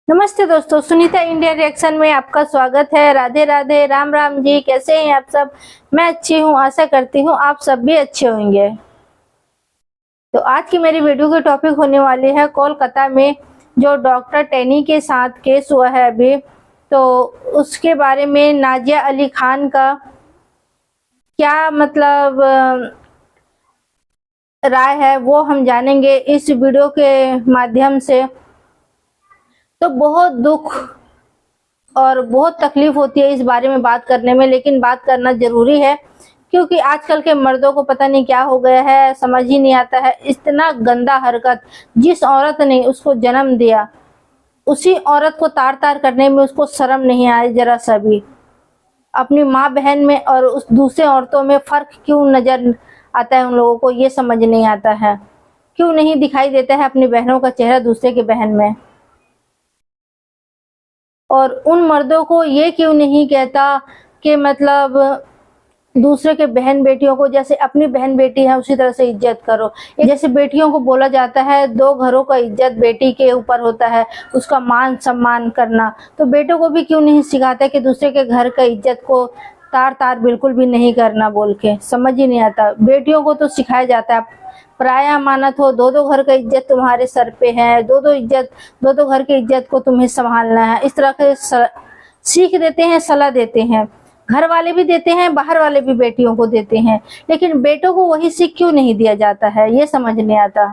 नमस्ते दोस्तों, Sunita India reaction में आपका स्वागत है। राधे राधे, राम राम जी। कैसे हैं आप सब? मैं अच्छी हूँ, आशा करती हूँ आप सब भी अच्छे होंगे। तो आज की मेरी वीडियो की टॉपिक होने वाली है कोलकाता में जो डॉक्टर टेनी के साथ केस हुआ है अभी, तो उसके बारे में नाजिया अली खान का क्या मतलब राय है वो हम जानेंगे इस वीडियो के माध्यम से। तो बहुत दुख और बहुत तकलीफ होती है इस बारे में बात करने में, लेकिन बात करना जरूरी है क्योंकि आजकल के मर्दों को पता नहीं क्या हो गया है, समझ ही नहीं आता है। इतना गंदा हरकत, जिस औरत ने उसको जन्म दिया उसी औरत को तार तार करने में उसको शर्म नहीं आई जरा सा भी। अपनी माँ बहन में और उस दूसरे औरतों में फर्क क्यों नजर आता है उन लोगों को, ये समझ नहीं आता है। क्यों नहीं दिखाई देता है अपनी बहनों का चेहरा दूसरे के बहन में, और उन मर्दों को ये क्यों नहीं कहता कि मतलब दूसरे के बहन बेटियों को जैसे अपनी बहन बेटी है उसी तरह से इज्जत करो। जैसे बेटियों को बोला जाता है दो घरों का इज्जत बेटी के ऊपर होता है, उसका मान सम्मान करना, तो बेटों को भी क्यों नहीं सिखाता कि दूसरे के घर का इज्जत को तार तार बिल्कुल भी नहीं करना बोल के। समझ ही नहीं आता। बेटियों को तो सिखाया जाता है पराया अमानत हो, दो दो घर का इज्जत तुम्हारे सर पे है, दो दो घर की इज्जत को तुम्हें संभालना है। इस तरह के सीख देते हैं, सलाह देते हैं। घर वाले भी देते हैं, बाहर वाले भी बेटियों को देते हैं, लेकिन बेटों को वही सीख क्यों नहीं दिया जाता है, ये समझ नहीं आता।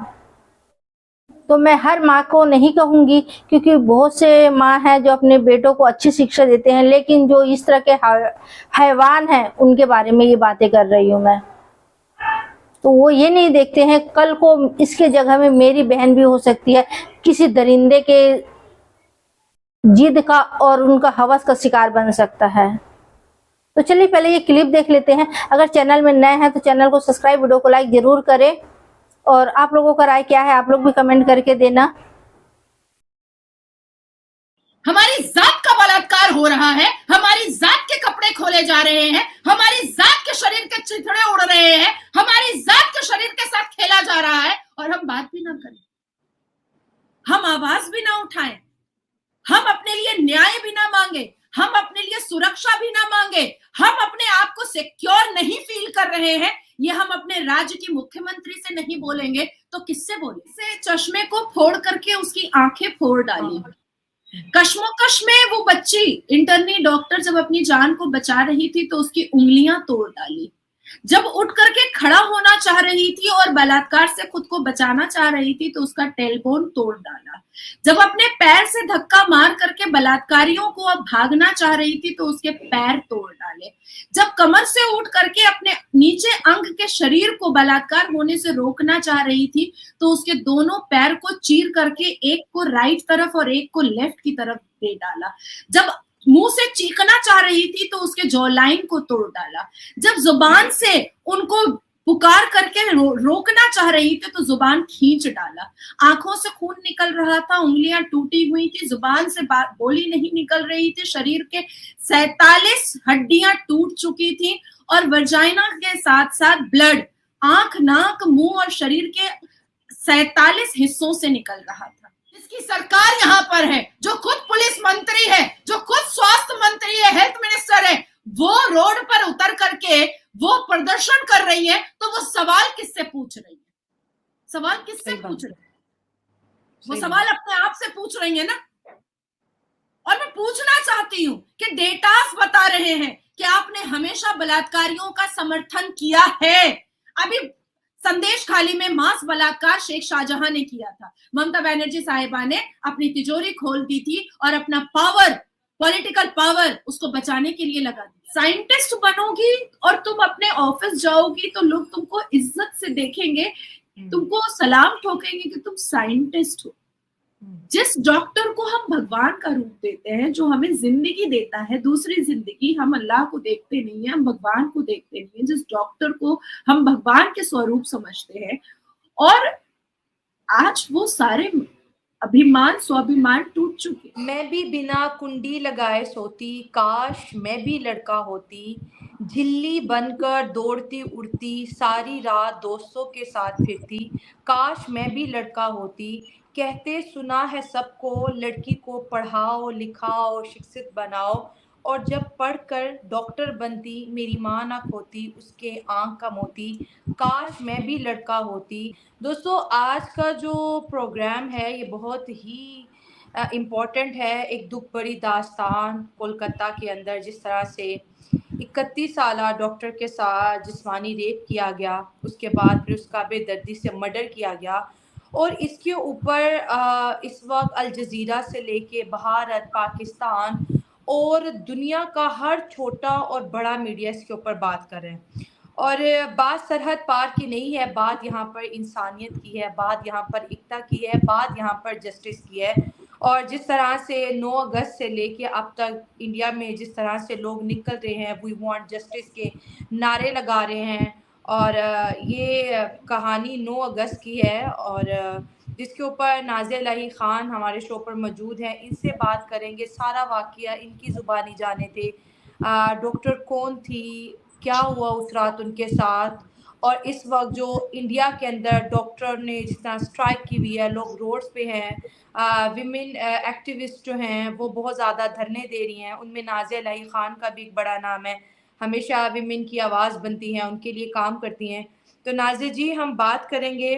तो मैं हर माँ को नहीं कहूंगी क्योंकि बहुत से माँ हैं जो अपने बेटों को अच्छी शिक्षा देते हैं, लेकिन जो इस तरह के हैवान हैं उनके बारे में ये बातें कर रही हूँ मैं। तो वो ये नहीं देखते हैं कल को इसके जगह में मेरी बहन भी हो सकती है किसी दरिंदे के जिद का और उनका हवस का शिकार बन सकता है। तो चलिए पहले ये क्लिप देख लेते हैं। अगर चैनल में नए हैं तो चैनल को सब्सक्राइब, वीडियो को लाइक जरूर करें, और आप लोगों का राय क्या है आप लोग भी कमेंट करके देना। हमारी जात का बलात्कार हो रहा है, हमारी जात के कपड़े खोले जा रहे हैं, हमारी जात के शरीर के चिथड़े उड़ रहे हैं, हमारी जात के शरीर के साथ खेला जा रहा है, और हम बात भी ना करें, हम आवाज भी ना उठाएं, हम अपने लिए न्याय भी ना मांगे, हम अपने लिए सुरक्षा भी ना मांगे, हम अपने आप को सिक्योर नहीं फील कर रहे हैं, ये हम अपने राज्य की मुख्यमंत्री से नहीं बोलेंगे तो किससे बोले? से चश्मे को फोड़ करके उसकी आंखें फोड़ डाली। कश्मोकश में वो बच्ची इंटर्नी डॉक्टर जब अपनी जान को बचा रही थी तो उसकी उंगलियां तोड़ डाली। जब उठ करके खड़ा होना चाह रही थी और बलात्कार से खुद को बचाना चाह रही थी तो उसका टेलबोन तोड़ डाला। जब अपने पैर से धक्का मार करके बलात्कारियों को अब भागना चाह रही थी तो उसके पैर तोड़ डाले। जब कमर से उठ करके अपने नीचे अंग के शरीर को बलात्कार होने से रोकना चाह रही थी तो उसके दोनों पैर को चीर करके एक को राइट तरफ और एक को लेफ्ट की तरफ दे डाला। जब मुंह से चीखना चाह रही थी तो उसके जॉ लाइन को तोड़ डाला। जब जुबान से उनको पुकार करके रोकना चाह रही थी तो जुबान खींच डाला। आंखों से खून निकल रहा था, उंगलियां टूटी हुई थी, जुबान से बोली नहीं निकल रही थी, शरीर के 47 हड्डियां टूट चुकी थी और वर्जाइना के साथ साथ ब्लड आंख, नाक, मुंह और शरीर के 47 हिस्सों से निकल रहा था। इसकी सरकार यहाँ पर है, जो खुद पुलिस मंत्री है, जो खुद स्वास्थ्य मंत्री है, हेल्थ मिनिस्टर है, वो रोड पर उतर करके वो प्रदर्शन कर रही है, तो वो सवाल किससे पूछ रही है? सवाल किससे पूछ रही है? वो सवाल अपने आप से पूछ रही है ना। और मैं पूछना चाहती हूँ कि डेटास बता रहे हैं कि आपने हमेशा बलात्कारियों का समर्थन किया है। अभी संदेश खाली में मास बलात्कार शेख शाहजहां ने किया था। ममता बनर्जी साहिबा ने अपनी तिजोरी खोल दी थी और अपना पावर, पॉलिटिकल पावर उसको बचाने के लिए लगा दिया। साइंटिस्ट बनोगी और तुम अपने ऑफिस जाओगी तो लोग तुमको इज्जत से देखेंगे, तुमको सलाम ठोकेंगे कि तुम साइंटिस्ट हो। जिस डॉक्टर को हम भगवान का रूप देते हैं, जो हमें जिंदगी देता है, दूसरी जिंदगी, हम अल्लाह को देखते नहीं है, हम भगवान को देखते नहीं है, जिस डॉक्टर को हम भगवान के स्वरूप समझते हैं, और आज वो सारे अभिमान स्वाभिमान टूट चुके। मैं भी बिना कुंडी लगाए सोती, काश मैं भी लड़का होती, झिल्ली बनकर दौड़ती उड़ती, सारी रात दोस्तों के साथ फिरती, काश मैं भी लड़का होती, कहते सुना है सबको, लड़की को पढ़ाओ लिखाओ शिक्षित बनाओ, और जब पढ़कर डॉक्टर बनती मेरी माँ ना खोती उसके आँख का मोती, काश मैं भी लड़का होती। दोस्तों, आज का जो प्रोग्राम है ये बहुत ही इम्पोर्टेंट है। एक दुख भरी दास्तान कोलकाता के अंदर जिस तरह से 31 साला डॉक्टर के साथ जिस्मानी रेप किया गया, उसके बाद फिर उसका बेदर्दी से मर्डर किया गया, और इसके ऊपर इस वक्त अल जज़ीरा से लेके भारत, पाकिस्तान और दुनिया का हर छोटा और बड़ा मीडिया इसके ऊपर बात कर रहे हैं। और बात सरहद पार की नहीं है, बात यहाँ पर इंसानियत की है, बात यहाँ पर एकता की है, बात यहाँ पर जस्टिस की है। और जिस तरह से 9 अगस्त से लेके अब तक इंडिया में जिस तरह से लोग निकल रहे हैं, वी वांट जस्टिस के नारे लगा रहे हैं, और ये कहानी 9 अगस्त की है, और जिसके ऊपर नाज़िया इलाही ख़ान हमारे शो पर मौजूद हैं। इनसे बात करेंगे, सारा वाक़या इनकी ज़ुबानी जाने थे। डॉक्टर कौन थी, क्या हुआ उस रात उनके साथ, और इस वक्त जो इंडिया के अंदर डॉक्टर ने जिस तरह स्ट्राइक की हुई है, लोग रोड्स पे हैं, विमेन एक्टिविस्ट जो हैं वो बहुत ज़्यादा धरने दे रही हैं, उनमें नाज़िया इलाही ख़ान का भी एक बड़ा नाम है। हमेशा विमेन की आवाज़ बनती हैं, उनके लिए काम करती हैं। तो नाज़िया जी, हम बात करेंगे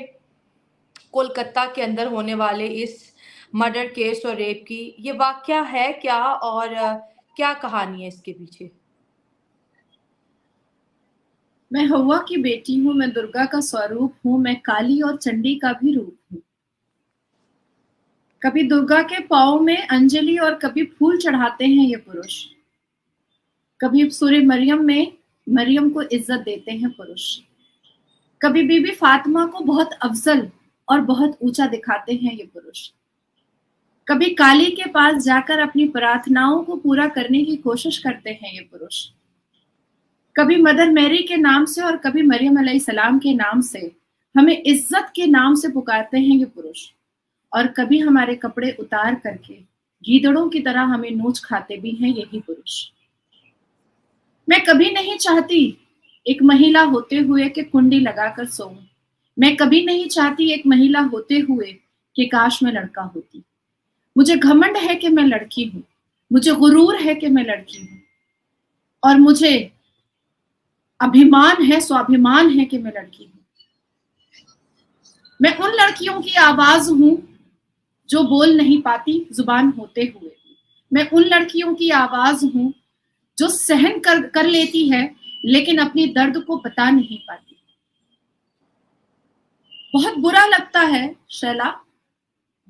कोलकाता के अंदर होने वाले इस मर्डर केस और रेप की। ये वाक़या है क्या, और क्या कहानी है इसके पीछे? मैं हवा की बेटी हूँ, मैं दुर्गा का स्वरूप हूँ, मैं काली और चंडी का भी रूप हूँ। कभी दुर्गा के पाँव में अंजलि और कभी फूल चढ़ाते हैं ये पुरुष। कभी सूर्य मरियम में मरियम को इज्जत देते हैं पुरुष। कभी बीबी फातिमा को बहुत अफजल और बहुत ऊंचा दिखाते हैं ये पुरुष। कभी काली के पास जाकर अपनी प्रार्थनाओं को पूरा करने की कोशिश करते हैं ये पुरुष। कभी मदर मैरी के नाम से और कभी मरियम अलैहिस्सलाम के नाम से हमें इज्जत के नाम से पुकारते हैं ये पुरुष। और कभी हमारे कपड़े उतार करके गीदड़ों की तरह हमें नोच खाते भी हैं यही पुरुष। मैं कभी नहीं चाहती एक महिला होते हुए कि कुंडी लगाकर सोऊं। मैं कभी नहीं चाहती एक महिला होते हुए कि काश मैं लड़का होती। मुझे घमंड है कि मैं लड़की हूं, मुझे गुरूर है कि मैं लड़की हूं, और मुझे अभिमान है, स्वाभिमान है कि मैं लड़की हूं। मैं उन लड़कियों की आवाज हूं जो बोल नहीं पाती जुबान होते हुए। मैं उन लड़कियों की आवाज हूं जो सहन कर लेती है लेकिन अपनी दर्द को बता नहीं पाती। बहुत बुरा लगता है शैला,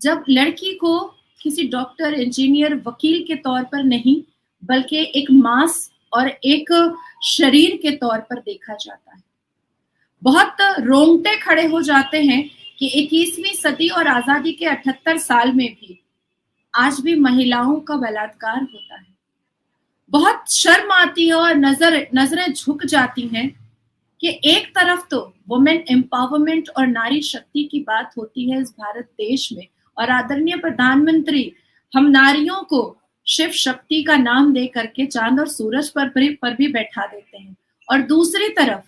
जब लड़की को किसी डॉक्टर, इंजीनियर, वकील के तौर पर नहीं बल्कि एक मांस और एक शरीर के तौर पर देखा जाता है। बहुत रोंगटे खड़े हो जाते हैं कि 21वीं सदी और आजादी के 78 साल में भी आज भी महिलाओं का बलात्कार होता है। बहुत शर्म आती है और नजरें झुक जाती हैं कि एक तरफ तो वुमेन एम्पावरमेंट और नारी शक्ति की बात होती है इस भारत देश में, और आदरणीय प्रधानमंत्री हम नारियों को शिव शक्ति का नाम दे करके चांद और सूरज पर भी बैठा देते हैं, और दूसरी तरफ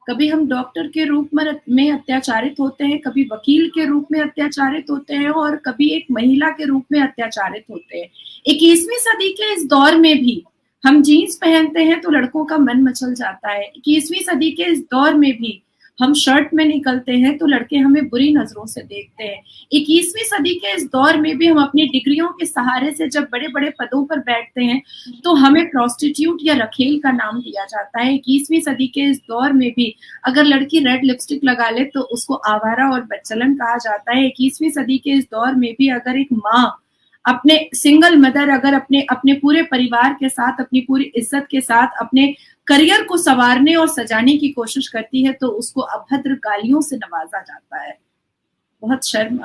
कभी हम डॉक्टर के रूप में अत्याचारित होते हैं, कभी वकील के रूप में अत्याचारित होते हैं, और कभी एक महिला के रूप में अत्याचारित होते हैं। 21वीं सदी के इस दौर में भी हम जीन्स पहनते हैं तो लड़कों का मन मचल जाता है। 21वीं सदी के इस दौर में भी हम शर्ट में निकलते हैं तो लड़के हमें बुरी नजरों से देखते हैं। 21वीं सदी के इस दौर में भी हम अपनी डिग्रियों के सहारे से जब बड़े बड़े पदों पर बैठते हैं तो हमें प्रोस्टिट्यूट या रखेल का नाम दिया जाता है। 21वीं सदी के इस दौर में भी अगर लड़की रेड लिपस्टिक लगा ले तो उसको आवारा और बच्चलन कहा जाता है। 21वीं सदी के इस दौर में भी अगर एक माँ, अपने सिंगल मदर, अगर अपने पूरे परिवार के साथ, अपनी पूरी इज्जत के साथ अपने करियर को संवारने और सजाने की कोशिश करती है तो उसको अभद्र गालियों से नवाजा जाता है। बहुत शर्म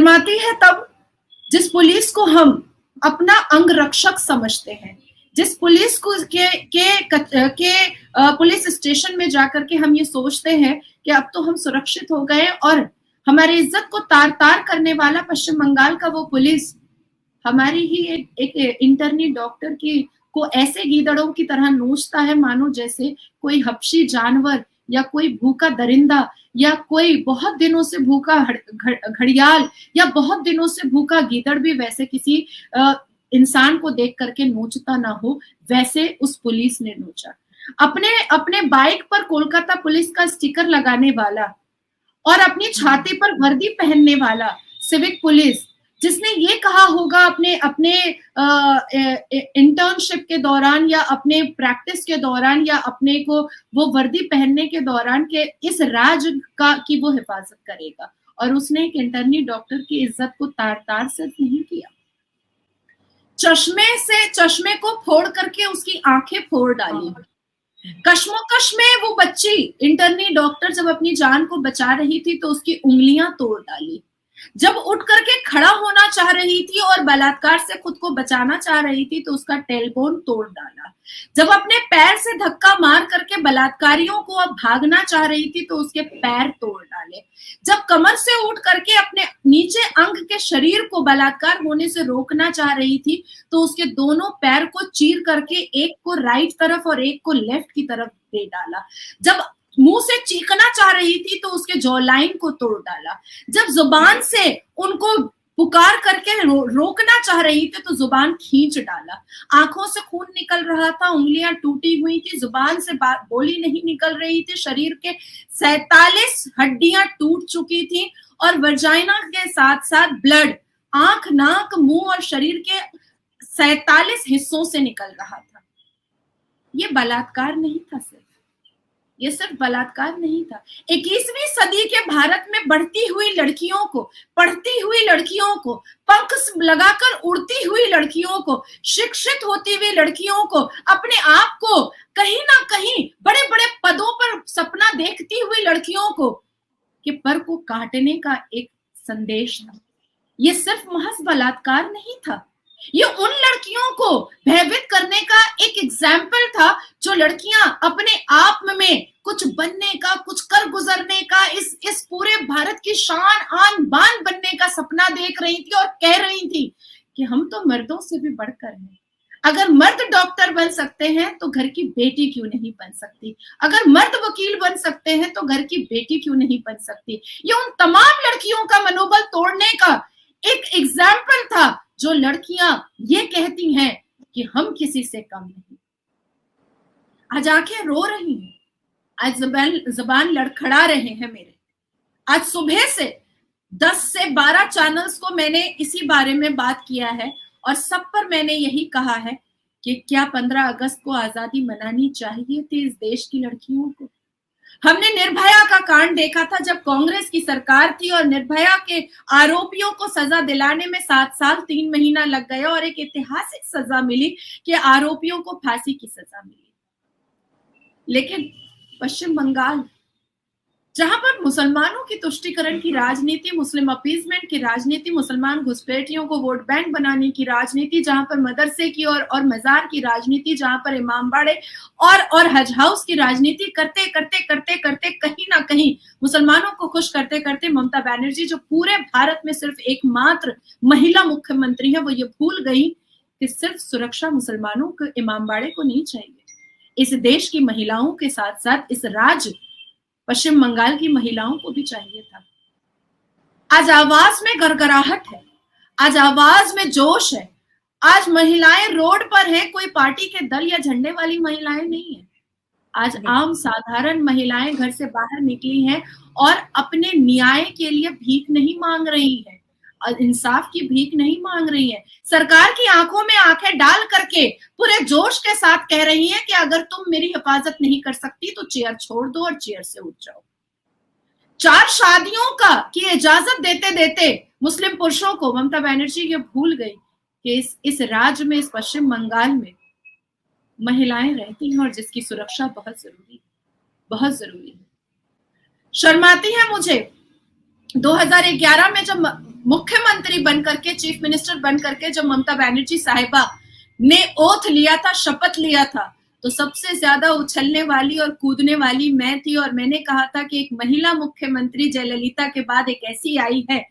आती है तब जिस पुलिस को हम अपना अंगरक्षक समझते हैं, जिस पुलिस को के पुलिस स्टेशन में जाकर के हम ये सोचते हैं कि अब तो हम सुरक्षित हो गए, और हमारी इज्जत को तार तार करने वाला पश्चिम बंगाल का वो पुलिस हमारी ही एक इंटर्नी डॉक्टर की को ऐसे गीदड़ों की तरह नोचता है मानो जैसे कोई हबशी जानवर या कोई भूखा दरिंदा या कोई बहुत दिनों से भूखा घड़ियाल या बहुत दिनों से भूखा गीदड़ भी वैसे किसी इंसान को देख करके नोचता ना हो, वैसे उस पुलिस ने नोचा। अपने बाइक पर कोलकाता पुलिस का स्टिकर लगाने वाला और अपनी छाती पर वर्दी पहनने वाला सिविक पुलिस, जिसने ये कहा होगा अपने इंटर्नशिप के दौरान या अपने प्रैक्टिस के दौरान या अपने को वो वर्दी पहनने के दौरान के इस राज्य की वो हिफाजत करेगा, और उसने एक इंटर्नी डॉक्टर की इज्जत को तार-तार सिर्फ नहीं किया, चश्मे को फोड़ करके उसकी आंखें फोड़ डाली। कश्मोकश में वो बच्ची इंटर्नी डॉक्टर जब अपनी जान को बचा रही थी तो उसकी उंगलियां तोड़ डाली। जब उठ करके खड़ा होना चाह रही थी और बलात्कार से खुद को बचाना चाह रही थी तो उसका टेलबोन तोड़ डाला। जब अपने पैर से धक्का मार करके बलात्कारियों को अब भागना चाह रही थी तो उसके पैर तोड़ डाले। जब कमर से उठ करके अपने नीचे अंग के शरीर को बलात्कार होने से रोकना चाह रही थी तो उसके दोनों पैर को चीर करके एक को राइट तरफ और एक को लेफ्ट की तरफ दे डाला। जब मुंह से चीखना चाह रही थी तो उसके जॉ लाइन को तोड़ डाला। जब जुबान से उनको पुकार करके रोकना चाह रही थी तो जुबान खींच डाला। आंखों से खून निकल रहा था, उंगलियां टूटी हुई थी, जुबान से बोली नहीं निकल रही थी, शरीर के 47 हड्डियां टूट चुकी थी और वर्जाइना के साथ साथ ब्लड आंख, नाक, मुंह और शरीर के 47 हिस्सों से निकल रहा था। ये बलात्कार नहीं था, ये सिर्फ बलात्कार नहीं था। 21वीं सदी के भारत में बढ़ती हुई लड़कियों को, पढ़ती हुई लड़कियों को, पंख लगाकर उड़ती हुई लड़कियों को, शिक्षित होती हुई लड़कियों को, अपने आप को कहीं ना कहीं बड़े बड़े पदों पर सपना देखती हुई लड़कियों को कि पर को काटने का एक संदेश था। ये सिर्फ महज बलात्कार नहीं था, ये उन लड़कियों को भयभीत करने का एक एग्जाम्पल था जो लड़कियां अपने आप में कुछ बनने का, कुछ कर गुजरने का, इस पूरे भारत की शान आन बान बनने का सपना देख रही थी और कह रही थी कि हम तो मर्दों से भी बढ़कर हैं। अगर मर्द डॉक्टर बन सकते हैं तो घर की बेटी क्यों नहीं बन सकती? अगर मर्द वकील बन सकते हैं तो घर की बेटी क्यों नहीं बन सकती? ये उन तमाम लड़कियों का मनोबल तोड़ने का एक एग्जाम्पल था जो लड़कियां ये कहती हैं कि हम किसी से कम नहीं। आज आंखें रो रही हैं, आज जबान लड़खड़ा रहे हैं मेरे। आज सुबह से 10 से 12 चैनल्स को मैंने इसी बारे में बात किया है और सब पर मैंने यही कहा है कि क्या 15 अगस्त को आजादी मनानी चाहिए थी इस देश की लड़कियों को? हमने निर्भया का कांड देखा था जब कांग्रेस की सरकार थी और निर्भया के आरोपियों को सजा दिलाने में 7 साल 3 महीना लग गया और एक ऐतिहासिक सजा मिली कि आरोपियों को फांसी की सजा मिली। लेकिन पश्चिम बंगाल, जहां पर मुसलमानों की तुष्टीकरण की राजनीति, मुस्लिम अपीजमेंट की राजनीति, मुसलमान घुसपैठियों को वोट बैंक बनाने की राजनीति, जहां पर मदरसे की और मजार की राजनीति, जहां पर इमामबाड़े और हज हाउस की राजनीति करते करते करते करते कहीं ना कहीं मुसलमानों को खुश करते करते ममता बनर्जी, जो पूरे भारत में सिर्फ एकमात्र महिला मुख्यमंत्री है, वो ये भूल गई कि सिर्फ सुरक्षा मुसलमानों को, इमामबाड़े को नहीं चाहिए। इस देश की महिलाओं के साथ साथ इस राज्य पश्चिम बंगाल की महिलाओं को भी चाहिए था। आज आवाज में गड़गड़ाहट है, आज आवाज में जोश है, आज महिलाएं रोड पर हैं, कोई पार्टी के दल या झंडे वाली महिलाएं नहीं है। आज आम साधारण महिलाएं घर से बाहर निकली हैं और अपने न्याय के लिए भीख नहीं मांग रही हैं, इंसाफ की भीख नहीं मांग रही है, सरकार की आंखों में आंखें डाल करके पूरे जोश के साथ कह रही है कि अगर तुम मेरी हिफाजत नहीं कर सकती तो चेयर छोड़ दो और चेयर से उठ जाओ। 4 शादियों की इजाजत देते देते मुस्लिम पुरुषों को ममता बनर्जी ये भूल गई कि इस राज्य में, इस पश्चिम बंगाल में महिलाएं रहती हैं और जिसकी सुरक्षा बहुत जरूरी है। शर्माती है मुझे 2011 में जब मुख्यमंत्री बनकर के, चीफ मिनिस्टर बनकर के जब ममता बनर्जी साहिबा ने ओथ लिया था, शपथ लिया था, तो सबसे ज्यादा उछलने वाली और कूदने वाली मैं थी और मैंने कहा था कि एक महिला मुख्यमंत्री जयललिता के बाद एक ऐसी आई है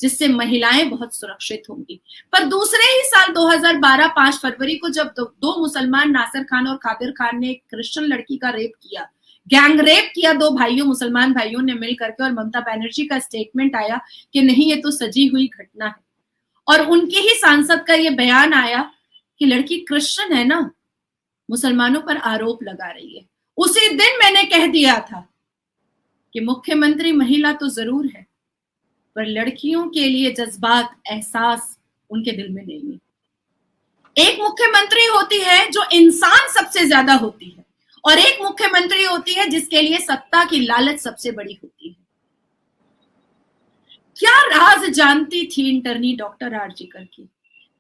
जिससे महिलाएं बहुत सुरक्षित होंगी। पर दूसरे ही साल 2012 5 फरवरी को जब दो मुसलमान नासिर खान और कादिर खान ने एक क्रिश्चियन लड़की का रेप किया, गैंग रेप किया 2 भाइयों, मुसलमान भाइयों ने मिल करके, और ममता बनर्जी का स्टेटमेंट आया कि नहीं ये तो सजी हुई घटना है, और उनके ही सांसद का ये बयान आया कि लड़की क्रिश्चियन है ना, मुसलमानों पर आरोप लगा रही है। उसी दिन मैंने कह दिया था कि मुख्यमंत्री महिला तो जरूर है, पर लड़कियों के लिए जज्बात, एहसास उनके दिल में नहीं है। एक मुख्यमंत्री होती है जो इंसान सबसे ज्यादा होती है, और एक मुख्यमंत्री होती है जिसके लिए सत्ता की लालच सबसे बड़ी होती है। क्या राज जानती थी इंटर्नी डॉक्टर आर्जिकर की?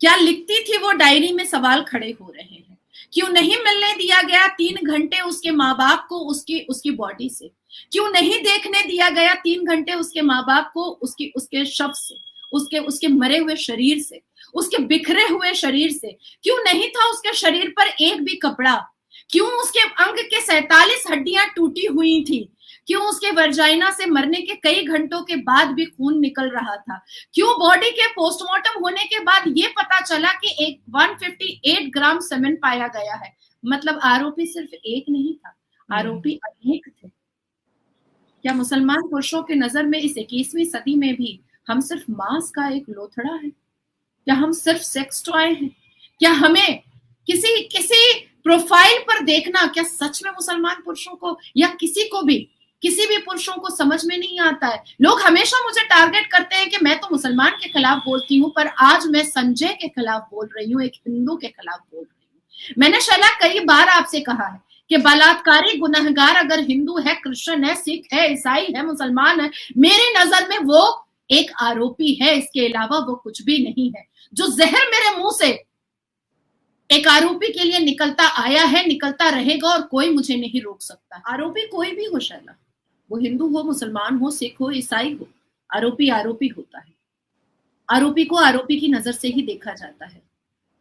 क्या लिखती थी वो डायरी में? सवाल खड़े हो रहे हैं। क्यों नहीं मिलने दिया गया 3 घंटे उसके माँ बाप को उसकी बॉडी से? क्यों नहीं देखने दिया गया 3 घंटे उसके माँ बाप को उसके शव से, उसके मरे हुए शरीर से, उसके बिखरे हुए शरीर से? क्यों नहीं था उसके शरीर पर एक भी कपड़ा? क्यों उसके अंग के 47 हड्डियां टूटी हुई थी? क्यों उसके वर्जाइना से मरने के कई घंटों के बाद भी खून निकल रहा था? क्यों बॉडी के पोस्टमार्टम होने के बाद ये पता चला कि 158 ग्राम सेमेन पाया गया है? मतलब आरोपी सिर्फ एक नहीं था, आरोपी अनेक थे। क्या मुसलमान पुरुषों की नजर में इस 21वीं सदी में भी हम सिर्फ मांस का एक लोथड़ा है? क्या हम सिर्फ सेक्स टॉय हैं? क्या हमें किसी प्रोफाइल पर देखना क्या सच में मुसलमान पुरुषों को या किसी भी पुरुषों को समझ में नहीं आता है? लोग हमेशा मुझे टारगेट करते हैं कि मैं तो मुसलमान के खिलाफ बोलती हूँ, पर आज मैं संजय के खिलाफ बोल रही हूँ, एक हिंदू के खिलाफ बोल रही हूँ। मैंने शैला कई बार आपसे कहा है कि बलात्कारी गुनहगार अगर हिंदू है, क्रिश्चियन है, सिख है, ईसाई है, मुसलमान है, मेरी नजर में वो एक आरोपी है, इसके अलावा वो कुछ भी नहीं है। जो जहर मेरे मुंह से एक आरोपी के लिए निकलता आया है, निकलता रहेगा, और कोई मुझे नहीं रोक सकता। आरोपी कोई भी हो शैला, वो हिंदू हो, मुसलमान हो, सिख हो, ईसाई हो, आरोपी आरोपी होता है। आरोपी को आरोपी की नजर से ही देखा जाता है।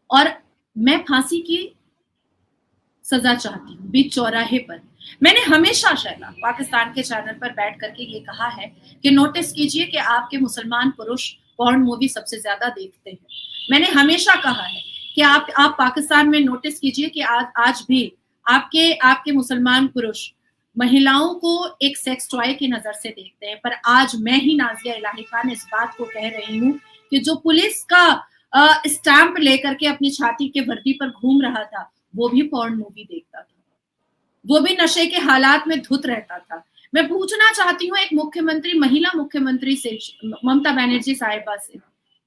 और मैं फांसी की सजा चाहती हूँ बीच चौराहे पर। मैंने हमेशा शैला पाकिस्तान के चैनल पर बैठ करके ये कहा है कि नोटिस कीजिए कि आपके मुसलमान पुरुष पॉर्न मूवी सबसे ज्यादा देखते हैं। मैंने हमेशा कहा है कि आप पाकिस्तान में नोटिस कीजिए कि आज भी आपके मुसलमान पुरुष महिलाओं को एक सेक्स टॉय की नजर से देखते हैं। पर आज मैं ही नाजिया इलाही खान इस बात को कह रही हूँ कि जो पुलिस का स्टैंप लेकर के अपनी छाती के वर्दी पर घूम रहा था, वो भी पॉर्न मूवी देखता था, वो भी नशे के हालात में धुत रहता था। मैं पूछना चाहती हूँ एक मुख्यमंत्री, महिला मुख्यमंत्री से, ममता बनर्जी साहिबा से,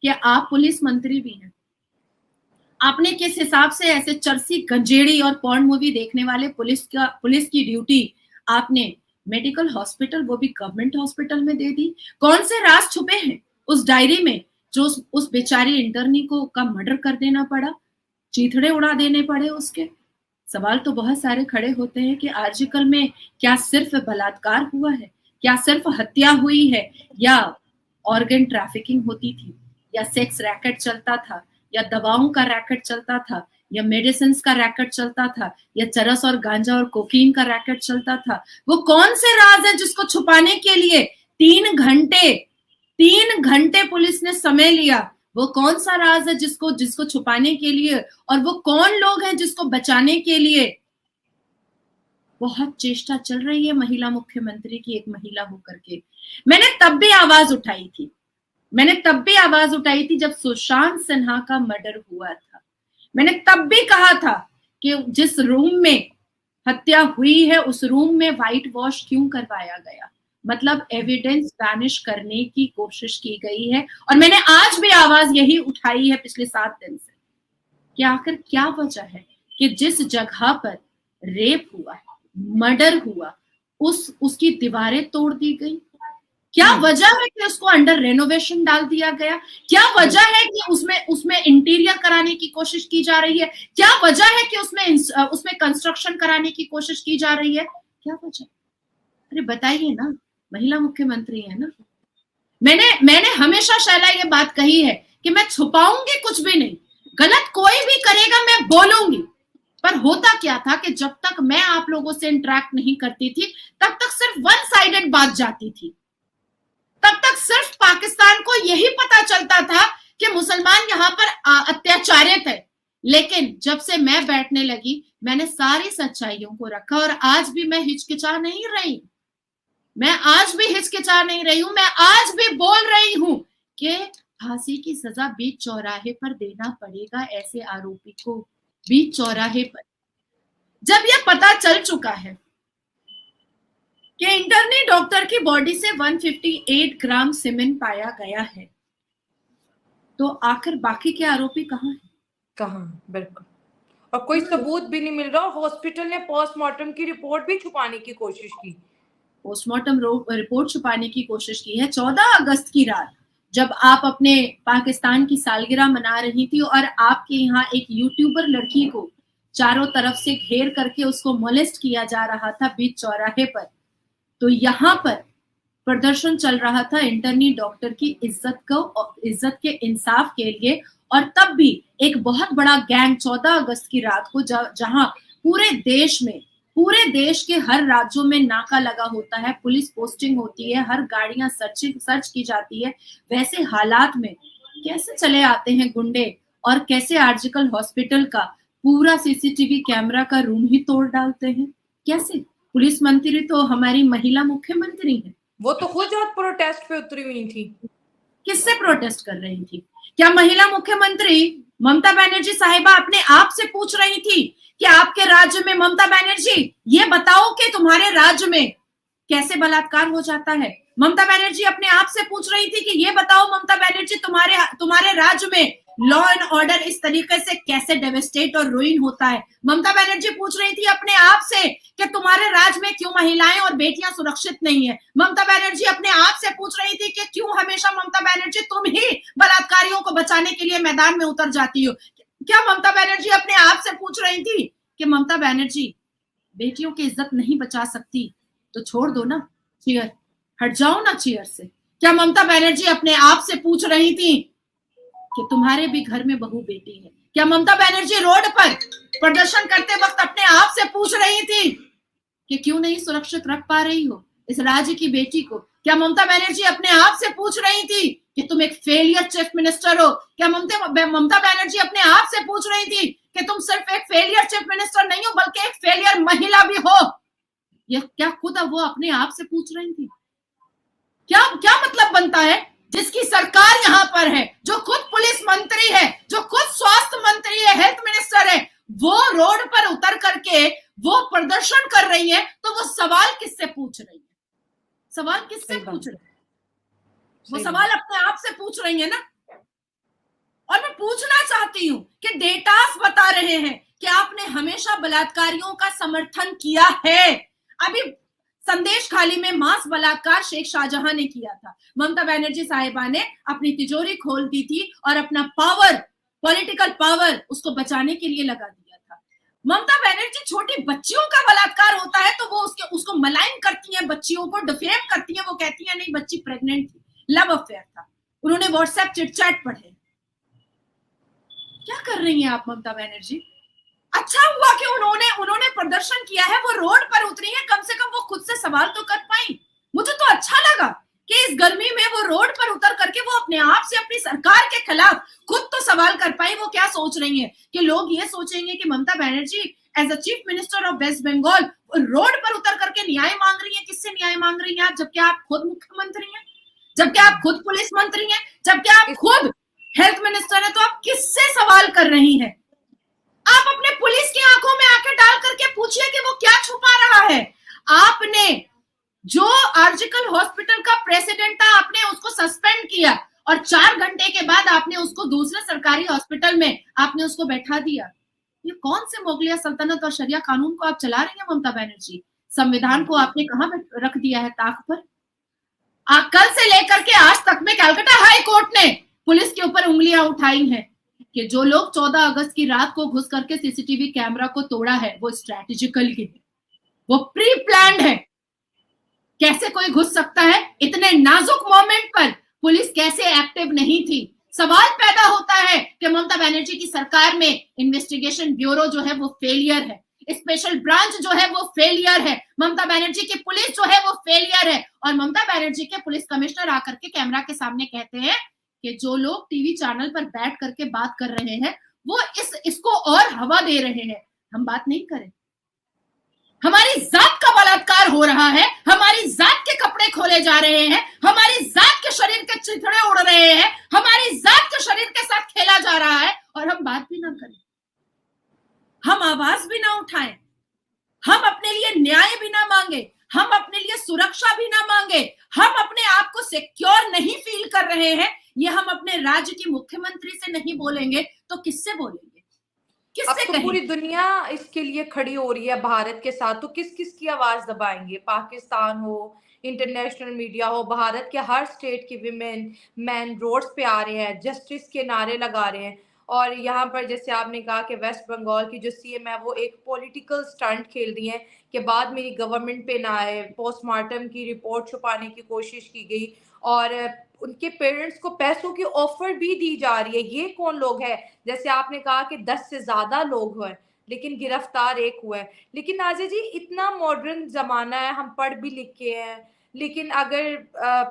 कि आप पुलिस मंत्री भी हैं, आपने किस हिसाब से ऐसे चरसी, गंजेड़ी और पॉर्न मूवी देखने वाले पुलिस की ड्यूटी आपने मेडिकल हॉस्पिटल, वो भी गवर्नमेंट हॉस्पिटल में दे दी? कौन से राज छुपे हैं उस डायरी में जो उस बेचारी इंटर्नी को का मर्डर कर देना पड़ा, चीथड़े उड़ा देने पड़े उसके? सवाल तो बहुत सारे खड़े होते हैं कि आर्जिकल में क्या सिर्फ बलात्कार हुआ है, क्या सिर्फ हत्या हुई है, या ऑर्गन ट्रैफिकिंग होती थी, या सेक्स रैकेट चलता था, या दवाओं का रैकेट चलता था, या मेडिसिन का रैकेट चलता था, या चरस और गांजा और कोकीन का रैकेट चलता था? वो कौन से राज है जिसको छुपाने के लिए 3 घंटे पुलिस ने समय लिया? वो कौन सा राज है जिसको छुपाने के लिए, और वो कौन लोग हैं जिसको बचाने के लिए बहुत चेष्टा चल रही है महिला मुख्यमंत्री की, एक महिला होकर के? मैंने तब भी आवाज उठाई थी जब सुशांत सिन्हा का मर्डर हुआ था। मैंने तब भी कहा था कि जिस रूम में हत्या हुई है उस रूम में व्हाइट वॉश क्यों करवाया गया? मतलब एविडेंस वैनिश करने की कोशिश की गई है। और मैंने आज भी आवाज यही उठाई है पिछले 7 दिन से कि आखिर क्या वजह है कि जिस जगह पर रेप हुआ, मर्डर हुआ, उसकी दीवारें तोड़ दी गई? क्या वजह है कि उसको अंडर रेनोवेशन डाल दिया गया? क्या वजह है कि उसमें इंटीरियर कराने की कोशिश की जा रही है? क्या वजह है कि उसमें कंस्ट्रक्शन कराने की कोशिश की जा रही है? क्या वजह? अरे बताइए ना, महिला मुख्यमंत्री है ना। मैंने हमेशा शैला ये बात कही है कि मैं छुपाऊंगी कुछ भी नहीं, गलत कोई भी करेगा मैं बोलूंगी। पर होता क्या था कि जब तक मैं आप लोगों से इंटरेक्ट नहीं करती थी तब तक सिर्फ वन साइडेड बात जाती थी, तब तक सिर्फ पाकिस्तान को यही पता चलता था कि मुसलमान यहाँ पर अत्याचारित है, लेकिन जब से मैं बैठने लगी मैंने सारी सच्चाइयों को रखा और आज भी मैं हिचकिचा नहीं रही, मैं आज भी हिचकिचा नहीं रही हूं, मैं आज भी बोल रही हूं कि फांसी की सजा बीच चौराहे पर देना पड़ेगा ऐसे आरोपी को, बीच चौराहे पर। जब यह पता चल चुका है कि इंटर्नी डॉक्टर की बॉडी से 158 ग्राम सीमेन पाया गया है, तो आखिर बाकी के आरोपी कहां हैं? कहाँ, बिल्कुल। और कोई सबूत भी नहीं मिल रहा। हॉस्पिटल ने पोस्टमार्टम की रिपोर्ट भी छुपाने की कोशिश की। पोस्टमार्टम रिपोर्ट छुपाने की कोशिश की है। 14 अगस्त की रात जब आप अपने पाकिस्तान की सालगिरह मना रही थी और आपके यहाँ एक यूट्यूबर लड़की को चारों तरफ से घेर करके उसको मोलेस्ट किया जा रहा था बीच चौराहे पर, तो यहाँ पर प्रदर्शन चल रहा था इंटर्नी डॉक्टर की इज्जत के इंसाफ के लिए। और तब भी एक बहुत बड़ा गैंग 14 अगस्त की रात को जहां पूरे देश के हर राज्यों में नाका लगा होता है, पुलिस पोस्टिंग होती है, हर गाड़ियां सर्च की जाती है, वैसे हालात में कैसे चले आते हैं गुंडे और कैसे आर्जिकल हॉस्पिटल का पूरा सीसीटीवी कैमरा का रूम ही तोड़ डालते हैं? कैसे? पुलिस मंत्री तो हमारी महिला मुख्यमंत्री है, वो तो खुद आज प्रोटेस्ट पे उतरी हुई थी। किससे प्रोटेस्ट कर रही थी? क्या महिला मुख्यमंत्री ममता बनर्जी साहिबा अपने आप से पूछ रही थी कि आपके राज्य में, ममता बनर्जी ये बताओ कि तुम्हारे राज्य में कैसे बलात्कार हो जाता है? ममता बनर्जी अपने आप से पूछ रही थी कि ये बताओ ममता बनर्जी तुम्हारे राज्य में लॉ एंड ऑर्डर इस तरीके से कैसे डेवेस्टेट और रुइन होता है? ममता बनर्जी पूछ रही थी अपने आप से कि तुम्हारे राज्य में क्यों महिलाएं और बेटियां सुरक्षित नहीं है? ममता बनर्जी अपने आप से पूछ रही थी कि क्यों हमेशा ममता बनर्जी तुम ही बलात्कारियों को बचाने के लिए मैदान में उतर जाती हो? क्या ममता बनर्जी अपने आप से पूछ रही थी कि ममता बनर्जी बेटियों की इज्जत नहीं बचा सकती तो छोड़ दो ना चेयर, हट जाओ ना चेयर से? क्या ममता बनर्जी अपने आप से पूछ रही थी कि तुम्हारे भी घर में बहू बेटी है? क्या ममता बनर्जी रोड पर प्रदर्शन करते वक्त अपने आप से पूछ रही थी कि क्यों नहीं सुरक्षित रख पा रही हो इस राज्य की बेटी को? क्या ममता बनर्जी अपने आप से पूछ रही थी कि तुम एक फेलियर चीफ मिनिस्टर हो? क्या ममता बनर्जी अपने आप से पूछ रही थी कि तुम सिर्फ एक फेलियर चीफ मिनिस्टर नहीं हो बल्कि एक फेलियर महिला भी हो? यह क्या खुद वो अपने आप से पूछ रही थी? क्या मतलब बनता है जिसकी सरकार यहाँ पर है, जो खुद पुलिस मंत्री है, जो खुद स्वास्थ्य मंत्री है, हेल्थ मिनिस्टर है, वो रोड पर उतर करके वो प्रदर्शन कर रही है, तो वो सवाल किससे पूछ रही है? सवाल किससे पूछ रही है? वो सवाल अपने आप से पूछ रही है ना। और मैं पूछना चाहती हूँ कि डेटास बता रहे हैं कि आपने हमेशा बलात्कारियों का समर्थन किया है। अभी संदेश खाली में मास बलात्कार शेख शाहजहां ने किया था, ममता बनर्जी साहिबा ने अपनी तिजोरी खोल दी थी और अपना पावर, पॉलिटिकल पावर उसको बचाने के लिए लगा दिया था। ममता बनर्जी छोटी बच्चियों का बलात्कार होता है तो वो उसको मलाइन करती हैं, बच्चियों को डिफेम करती हैं, वो कहती हैं नहीं बच्ची प्रेग्नेंट थी, लव अफेयर था, उन्होंने व्हाट्सएप चिटचैट पढ़े। क्या कर रही हैं आप ममता बनर्जी? अच्छा हुआ कि उन्होंने प्रदर्शन किया है, वो रोड पर उतरी है, कम से कम वो खुद से सवाल तो कर पाई। मुझे तो अच्छा लगा कि इस गर्मी में वो रोड पर उतर करके वो अपने आप से अपनी सरकार के खिलाफ खुद तो सवाल कर पाई। वो क्या सोच रही है कि लोग ये सोचेंगे कि Mamata Banerjee as a chief minister of West Bengal road पर उतर करके न्याय मांग रही है। किससे न्याय मांग रही है आप, जबकि आप खुद मुख्यमंत्री हैं, जबकि आप खुद पुलिस मंत्री हैं, जबकि आप खुद हेल्थ मिनिस्टर है? तो आप किससे सवाल कर रही हैं? आप अपने पुलिस की आंखों में आंखें डाल करके पूछिए कि वो क्या छुपा रहा है। आपने जो आर्जिकल हॉस्पिटल का प्रेसिडेंट था, आपने उसको सस्पेंड किया और 4 घंटे के बाद आपने उसको दूसरे सरकारी हॉस्पिटल में आपने उसको बैठा दिया। ये कौन से मुगलिया सल्तनत और शरिया कानून को आप चला रही हैं ममता बनर्जी? संविधान को आपने कहां रख दिया है ताक पर? कल से लेकर के आज तक में कलकत्ता हाई कोर्ट ने पुलिस के ऊपर उंगलियां उठाई हैं कि जो लोग 14 अगस्त की रात को घुस करके सीसीटीवी कैमरा को तोड़ा है वो स्ट्रैटेजिकली है, वो प्री प्लान्ड है। कैसे कोई घुस सकता है? इतने नाजुक मोमेंट पर पुलिस कैसे एक्टिव नहीं थी? सवाल पैदा होता है कि ममता बनर्जी की सरकार में इन्वेस्टिगेशन ब्यूरो जो है वो फेलियर है, स्पेशल ब्रांच जो है वो फेलियर है, ममता बनर्जी की पुलिस जो है वो फेलियर है। और ममता बनर्जी के पुलिस कमिश्नर आकर के कैमरा के सामने कहते हैं कि जो लोग टीवी चैनल पर बैठ करके बात कर रहे हैं वो इसको और हवा दे रहे हैं, हम बात नहीं करें। हमारी जात का बलात्कार हो रहा है, हमारी जात के कपड़े खोले जा रहे हैं, हमारी जात के शरीर के चिथड़े उड़ रहे हैं, हमारी जात के शरीर के साथ खेला जा रहा है, और हम बात भी ना करें, हम आवाज भी ना उठाएं, हम अपने लिए न्याय भी ना मांगे, हम अपने लिए सुरक्षा भी ना मांगे, हम अपने आप को सिक्योर नहीं फील कर रहे हैं, ये हम अपने राज्य की मुख्यमंत्री से नहीं बोलेंगे तो किससे बोलेंगे, अब किससे तो कहेंगे? पूरी दुनिया इसके लिए खड़ी हो रही है भारत के साथ, तो किस किस की आवाज दबाएंगे? पाकिस्तान हो, इंटरनेशनल मीडिया हो, भारत के हर स्टेट की विमेन मैन रोड्स पे आ रहे हैं, जस्टिस के नारे लगा रहे हैं। और यहाँ पर जैसे आपने कहा कि वेस्ट बंगाल की जो सीएम है वो एक पॉलिटिकल स्टंट खेल रही है कि बाद मेरी गवर्नमेंट पे ना आए, पोस्टमार्टम की रिपोर्ट छुपाने की कोशिश की गई, और उनके पेरेंट्स को पैसों की ऑफर भी दी जा रही है। ये कौन लोग हैं? जैसे आपने कहा कि 10 से ज्यादा लोग हैं लेकिन गिरफ्तार एक हुआ है। लेकिन नाज़िया जी, इतना मॉडर्न जमाना है, हम पढ़ भी लिख के हैं, लेकिन अगर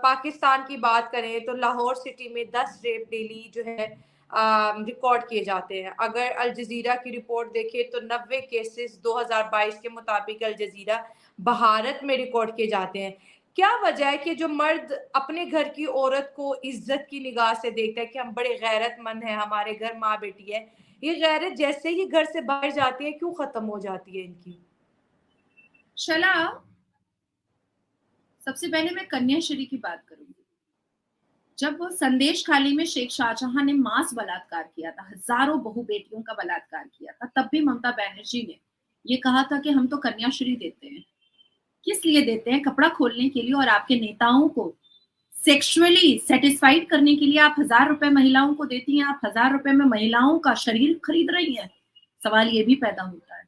पाकिस्तान की बात करें तो लाहौर सिटी में 10 रेप डेली जो है रिकॉर्ड किए जाते हैं। अगर अल जजीरा की रिपोर्ट देखें तो 90 केसेस 2022 के मुताबिक अल जजीरा भारत में रिकॉर्ड किए जाते हैं। क्या वजह है कि जो मर्द अपने घर की औरत को इज्जत की निगाह से देखता है कि हम बड़े गैरतमंद हैं, हमारे घर माँ बेटी है, ये गैरत जैसे ही घर से बाहर जाती है क्यों खत्म हो जाती है इनकी? शला, सबसे पहले मैं कन्याश्री की बात करूंगी। जब वो संदेश खाली में शेख शाहजहां ने मास बलात्कार किया था, हजारों बहु बेटियों का बलात्कार किया था, तब भी ममता बनर्जी ने ये कहा था कि हम तो कन्याश्री देते हैं। किस लिए देते हैं? कपड़ा खोलने के लिए और आपके नेताओं को सेक्सुअली सेटिस्फाइड करने के लिए आप 1000 रुपए महिलाओं को देती हैं, आप 1000 रुपए में महिलाओं का शरीर खरीद रही हैं। सवाल ये भी पैदा होता है,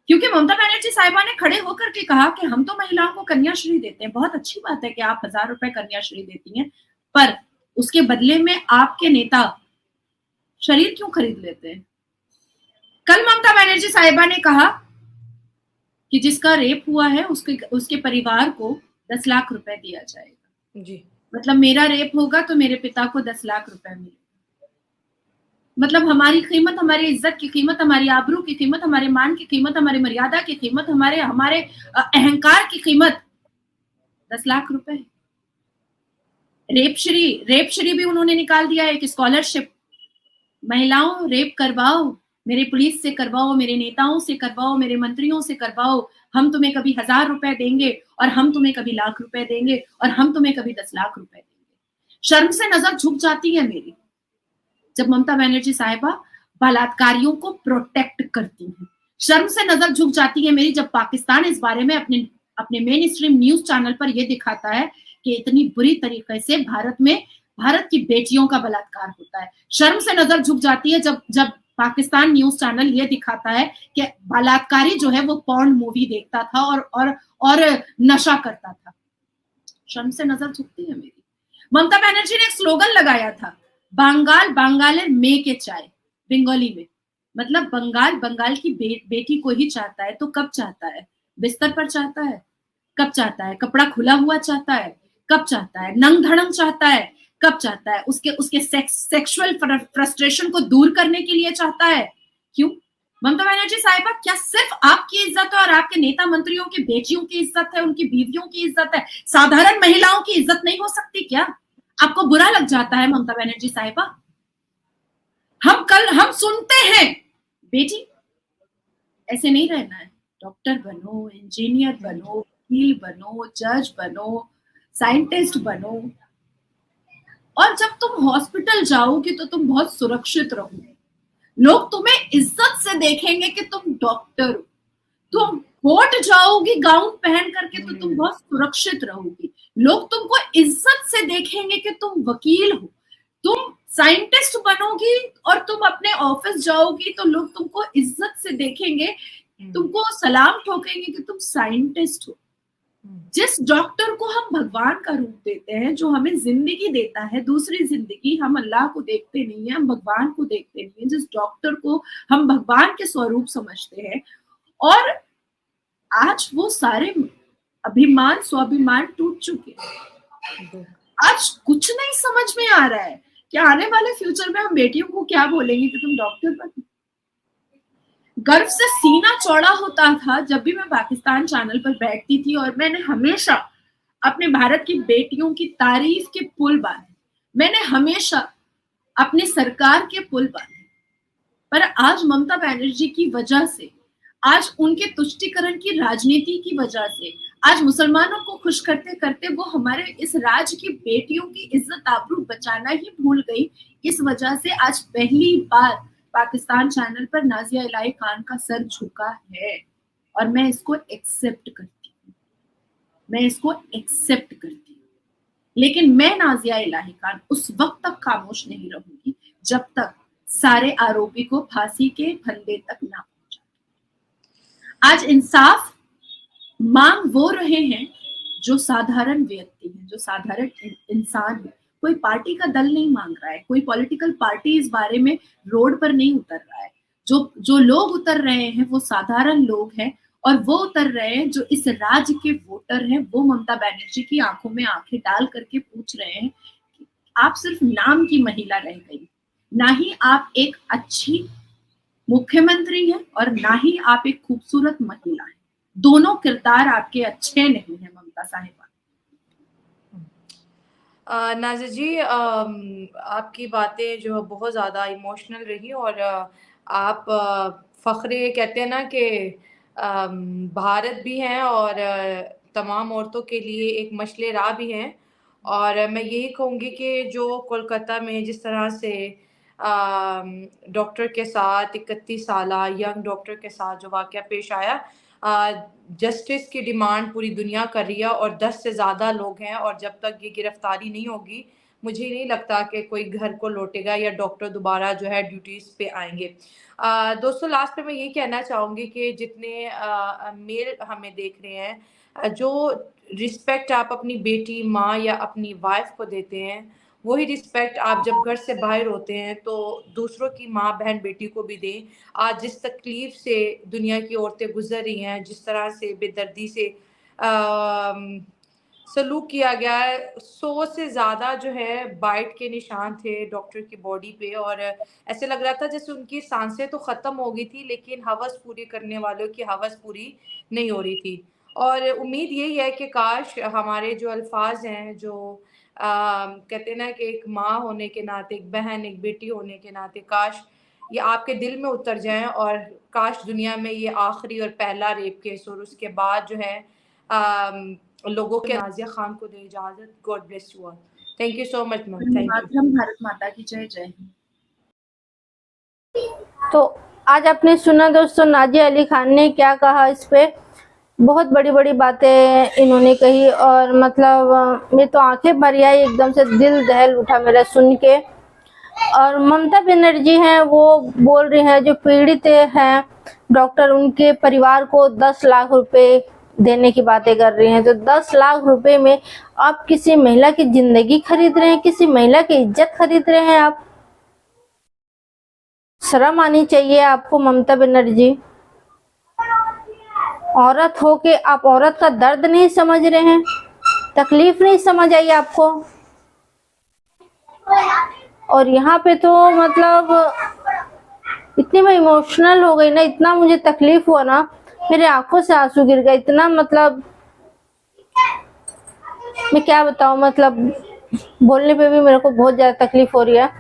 क्योंकि ममता बनर्जी साहिबा ने खड़े होकर के कहा कि हम तो महिलाओं को कन्याश्री देते हैं। बहुत अच्छी बात है कि आप 1000 रुपए कन्याश्री देती हैं, पर उसके बदले में आपके नेता शरीर क्यों खरीद लेते हैं? कल ममता बनर्जी साहिबा ने कहा कि जिसका रेप हुआ है उसके परिवार को 10 लाख रुपए दिया जाएगा। जी, मतलब मेरा रेप होगा तो मेरे पिता को 10 लाख रुपए मिलेगा। मतलब हमारी कीमत, हमारी इज्जत की कीमत, हमारी आबरू की कीमत, हमारे मान की कीमत, हमारी मर्यादा की कीमत, हमारे अहंकार की कीमत 10 लाख रुपए। रेप श्री भी उन्होंने निकाल दिया है, एक स्कॉलरशिप। महिलाओं, रेप करवाओ, मेरे पुलिस से करवाओ, मेरे नेताओं से करवाओ, मेरे मंत्रियों से करवाओ, हम तुम्हें कभी 1000 रुपए देंगे और हम तुम्हें कभी लाख रुपए देंगे और हम तुम्हें कभी 10 लाख रुपए देंगे। शर्म से नजर झुक जाती है मेरी जब ममता बनर्जी साहिबा बलात्कारियों को प्रोटेक्ट करती हैं। शर्म से नजर झुक जाती है मेरी जब पाकिस्तान इस बारे में अपने मेन स्ट्रीम न्यूज चैनल पर यह दिखाता है कि इतनी बुरी तरीके से भारत की बेटियों का बलात्कार होता है। शर्म से नजर झुक जाती है जब पाकिस्तान न्यूज चैनल ये दिखाता है कि बलात्कारी जो है वो पॉर्न मूवी देखता था और नशा करता था। शर्म से नजर झुकती है मेरी। ममता बनर्जी ने एक स्लोगन लगाया था, बंगालेर मेये के चाय, बंगाली में। मतलब बंगाल की बेटी को ही चाहता है, तो कब चाहता है? बिस्तर पर चाहता है? कब चाहता है? कपड़ा खुला हुआ चाहता है? कब चाहता है? नंग धड़ंग चाहता है? कब चाहता है? उसके सेक्सुअल फ्रस्ट्रेशन को दूर करने के लिए चाहता है? क्यों? ममता बनर्जी साहिबा, क्या सिर्फ आपकी इज्जत है और आपके नेता मंत्रियों की बेटियों की इज्जत है, उनकी बीवियों की इज्जत है, साधारण महिलाओं की इज्जत नहीं हो सकती क्या? आपको बुरा लग जाता है ममता बनर्जी साहिबा? हम सुनते हैं, बेटी ऐसे नहीं रहना है, डॉक्टर बनो, इंजीनियर बनो, वकील बनो, जज बनो, साइंटिस्ट बनो, और जब तुम हॉस्पिटल जाओगे तो तुम बहुत सुरक्षित रहोगे। लोग तुम्हें इज्जत से देखेंगे कि तुम डॉक्टर हो। तुम कोर्ट जाओगी गाउन पहन करके तो तुम बहुत सुरक्षित रहोगी। लोग तुमको इज्जत से देखेंगे कि तुम वकील हो। तुम साइंटिस्ट बनोगी और तुम अपने ऑफिस जाओगी तो लोग तुमको इज्जत से देखेंगे, तुमको सलाम ठोकेंगे कि तुम साइंटिस्ट हो। जिस डॉक्टर को हम भगवान का रूप देते हैं, जो हमें जिंदगी देता है, दूसरी जिंदगी, हम अल्लाह को देखते नहीं है, हम भगवान को देखते नहीं है, जिस डॉक्टर को हम भगवान के स्वरूप समझते हैं, और आज वो सारे अभिमान स्वाभिमान टूट चुके हैं। आज कुछ नहीं समझ में आ रहा है। क्या आने वाले फ्यूचर में हम बेटियों को क्या बोलेंगे कि तुम डॉक्टर बनो? गर्व से सीना चौड़ा होता था जब भी मैं पाकिस्तान चैनल पर बैठती थी और मैंने हमेशा अपने भारत की बेटियों की तारीफ के पुल बांधे, मैंने हमेशा अपनी सरकार के पुल बांधे। पर आज ममता बनर्जी की वजह से, आज उनके तुष्टीकरण की राजनीति की वजह से, आज मुसलमानों को खुश करते करते वो हमारे इस राज्य की बेटियों की इज्जत आबरू बचाना ही भूल गई। इस वजह से आज पहली बार पाकिस्तान चैनल पर नाजिया इलाही खान का सर झुका है और मैं इसको एक्सेप्ट करती हूँ, मैं इसको एक्सेप्ट करती हूँ। लेकिन मैं नाजिया इलाही खान उस वक्त तक खामोश नहीं रहूंगी जब तक सारे आरोपी को फांसी के फंदे तक ना पहुंचा। आज इंसाफ मांग वो रहे हैं जो साधारण व्यक्ति हैं, जो साधारण इंसान है। कोई पार्टी का दल नहीं मांग रहा है, कोई पॉलिटिकल पार्टी इस बारे में रोड पर नहीं उतर रहा है। जो लोग उतर रहे हैं वो साधारण लोग हैं और वो उतर रहे हैं जो इस राज्य के वोटर हैं। वो ममता बनर्जी की आंखों में आंखें डाल करके पूछ रहे हैं कि आप सिर्फ नाम की महिला रह गई, ना ही आप एक अच्छी मुख्यमंत्री हैं और ना ही आप एक खूबसूरत महिला हैं। दोनों किरदार आपके अच्छे नहीं है ममता साहिबा। नाज़िर जी, आपकी बातें जो बहुत ज़्यादा इमोशनल रही और आप फ़ख्रे कहते हैं ना कि भारत भी हैं और तमाम औरतों के लिए एक मशले राह भी हैं। और मैं यही कहूँगी कि जो कोलकाता में जिस तरह से डॉक्टर के साथ 31 साला यंग डॉक्टर के साथ जो वाक़या पेश आया, जस्टिस की डिमांड पूरी दुनिया कर रही है और 10 से ज़्यादा लोग हैं और जब तक ये गिरफ्तारी नहीं होगी मुझे नहीं लगता कि कोई घर को लौटेगा या डॉक्टर दोबारा जो है ड्यूटीज़ पे आएंगे। दोस्तों, लास्ट पे मैं ये कहना चाहूँगी कि जितने मेल हमें देख रहे हैं, जो रिस्पेक्ट आप अपनी बेटी, माँ या अपनी वाइफ को देते हैं वही रिस्पेक्ट आप जब घर से बाहर होते हैं तो दूसरों की माँ, बहन, बेटी को भी दें। आज जिस तकलीफ से दुनिया की औरतें गुजर रही हैं, जिस तरह से बेदर्दी से सलूक किया गया है, 100 से ज़्यादा जो है बाइट के निशान थे डॉक्टर की बॉडी पे और ऐसे लग रहा था जैसे उनकी सांसें तो ख़त्म हो गई थी लेकिन हवस पूरी करने वालों की हवस पूरी नहीं हो रही थी। और उम्मीद यही है कि काश हमारे जो अल्फाज हैं, जो कहते हैं ना कि एक माँ होने के नाते, एक बहन, एक बेटी होने के नाते, काश ये आपके दिल में उतर जाएं और काश दुनिया में ये आखिरी और पहला रेप केस और उसके बाद जो है लोगों के नाजिया खान को दे इजाजत। God bless you all. Thank you so much ma'am. Thank you. Bharat माता की जय। जय हिंद। तो आज आपने सुना दोस्तों नाजिया अली खान ने क्या कहा। इस पे बहुत बड़ी बड़ी बातें इन्होंने कही और मतलब मेरी तो आंखें भर आई, एकदम से दिल दहल उठा मेरा सुन के। और ममता बनर्जी हैं, वो बोल रही हैं जो पीड़ित हैं डॉक्टर, उनके परिवार को 10 लाख रुपए देने की बातें कर रही हैं। तो 10 लाख रुपए में आप किसी महिला की जिंदगी खरीद रहे हैं, किसी महिला की इज्जत खरीद रहे हैं। आप शर्म आनी चाहिए आपको ममता बनर्जी। औरत हो के आप औरत का दर्द नहीं समझ रहे हैं, तकलीफ नहीं समझ आई आपको। और यहाँ पे तो मतलब इतनी मैं इमोशनल हो गई ना, इतना मुझे तकलीफ हुआ ना, मेरे आंखों से आंसू गिर गए। इतना मतलब मैं क्या बताऊं, मतलब बोलने पे भी मेरे को बहुत ज्यादा तकलीफ हो रही है।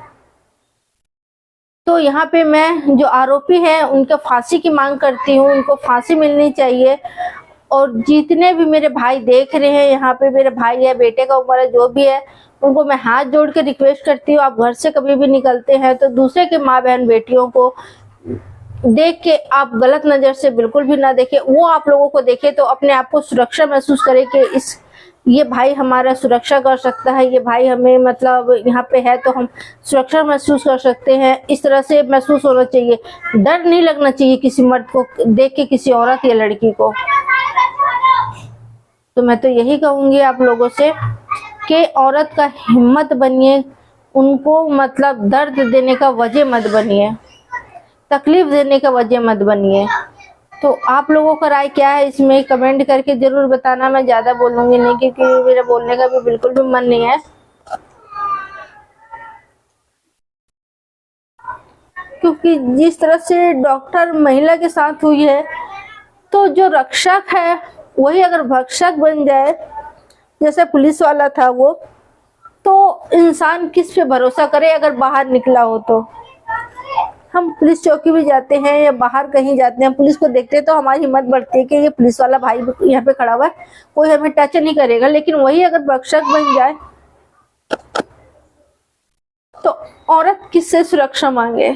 तो यहाँ पे मैं जो आरोपी हैं उनके फांसी की मांग करती हूँ, उनको फांसी मिलनी चाहिए। और जितने भी मेरे भाई देख रहे हैं, यहाँ पे मेरे भाई है, बेटे का उम्र है, जो भी है, उनको मैं हाथ जोड़ के रिक्वेस्ट करती हूँ, आप घर से कभी भी निकलते हैं तो दूसरे के माँ बहन बेटियों को देख के आप गलत नजर से बिल्कुल भी ना देखें। वो आप लोगों को देखे तो अपने आप को सुरक्षा महसूस करे कि ये भाई हमारा सुरक्षा कर सकता है, ये भाई हमें मतलब यहाँ पे है तो हम सुरक्षा महसूस कर सकते हैं। इस तरह से महसूस होना चाहिए, डर नहीं लगना चाहिए किसी मर्द को देख के, किसी औरत या लड़की को। तो मैं तो यही कहूंगी आप लोगों से कि औरत का हिम्मत बनिए, उनको मतलब दर्द देने का वजह मत बनिए, तकलीफ देने का वजह मत बनिए। तो आप लोगों का राय क्या है इसमें कमेंट करके जरूर बताना। मैं ज्यादा बोलूंगी नहीं क्योंकि मेरा बोलने का भी बिल्कुल भी मन नहीं है। क्योंकि जिस तरह से डॉक्टर महिला के साथ हुई है, तो जो रक्षक है वही अगर भक्षक बन जाए, जैसे पुलिस वाला था वो, तो इंसान किस पे भरोसा करे अगर बाहर निकला हो तो। हम पुलिस चौकी भी जाते हैं या बाहर कहीं जाते हैं, पुलिस को देखते हैं तो हमारी हिम्मत बढ़ती है कि ये पुलिस वाला भाई यहाँ पे खड़ा हुआ है, कोई हमें टच नहीं करेगा। लेकिन वही अगर भक्षक बन जाए तो औरत किससे सुरक्षा मांगे।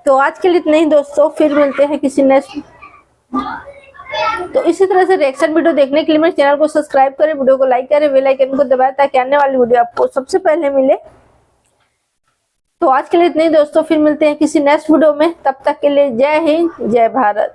तो आज के लिए इतना ही दोस्तों, फिर मिलते हैं किसी नेक्स्ट। तो इसी तरह से रिएक्शन वीडियो देखने के लिए मेरे चैनल को सब्सक्राइब करें, वीडियो को लाइक करें, बेल आइकन को दबाएं ताकि आने वाली वीडियो आपको सबसे पहले मिले। तो आज के लिए इतना ही दोस्तों, फिर मिलते हैं किसी नेक्स्ट वीडियो में। तब तक के लिए जय हिंद, जय भारत।